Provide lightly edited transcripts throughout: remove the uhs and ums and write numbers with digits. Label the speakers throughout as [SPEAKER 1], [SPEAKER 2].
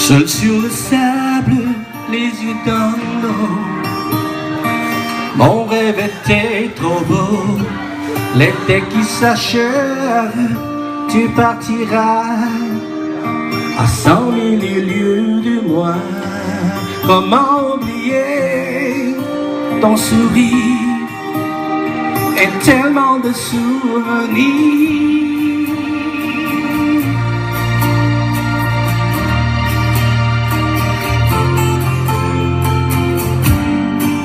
[SPEAKER 1] Seul sur le sable, les yeux dans l'eau, mon rêve était trop beau. L'été qui s'achève, tu partiras à 100 000 lieues de moi. Comment oublier ton sourire et tellement de souvenirs.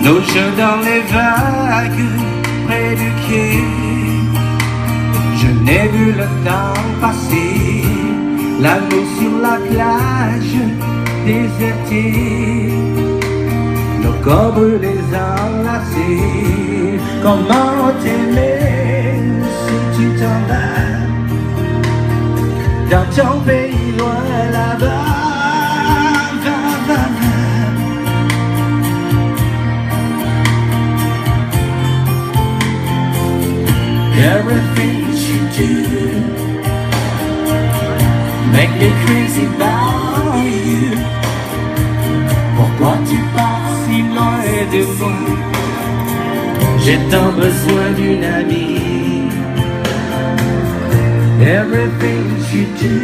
[SPEAKER 1] Nos jeux dans les vagues près du quai, je n'ai vu le temps passer. L'anneau sur la plage désertée, nos corps les enlacés. Comment t'aimer si tu t'en vas dans ton pays loin là-bas. Everything you do make me crazy about you. Pourquoi tu pars si loin de moi? J'ai tant besoin d'une amie. Everything you do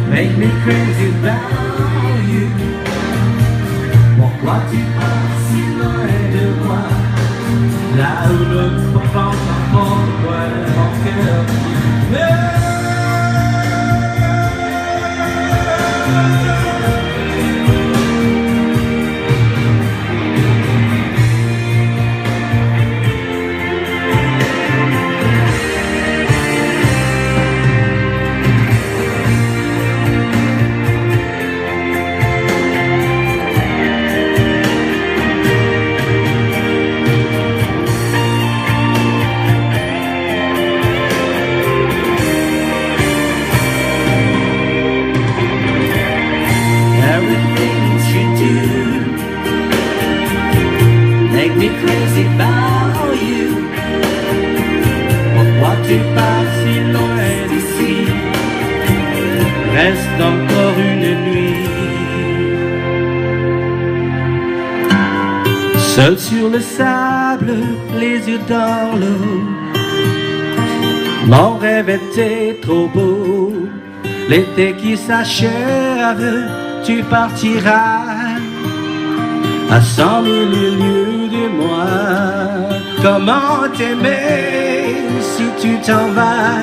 [SPEAKER 1] make me crazy about you. Pourquoi tu pars si loin de moi? Là où le pourtant pourquoi mon cœur me crazy about you. Pourquoi tu pars si loin d'ici? Reste encore une nuit. Seul sur le sable, les yeux dans l'eau, mon rêve était trop beau. L'été qui s'achève, tu partiras à 100 000 lieues de moi. Comment t'aimer si tu t'en vas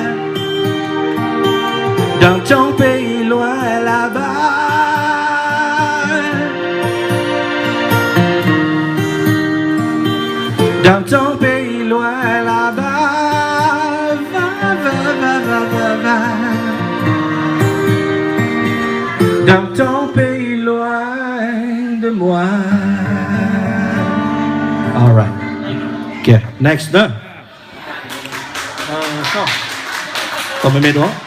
[SPEAKER 1] dans ton pays loin là-bas. Dans ton pays loin là-bas. Va, va, va, va, va, va. Dans ton pays loin de moi. All right. Okay, next done. Comme mes doigts.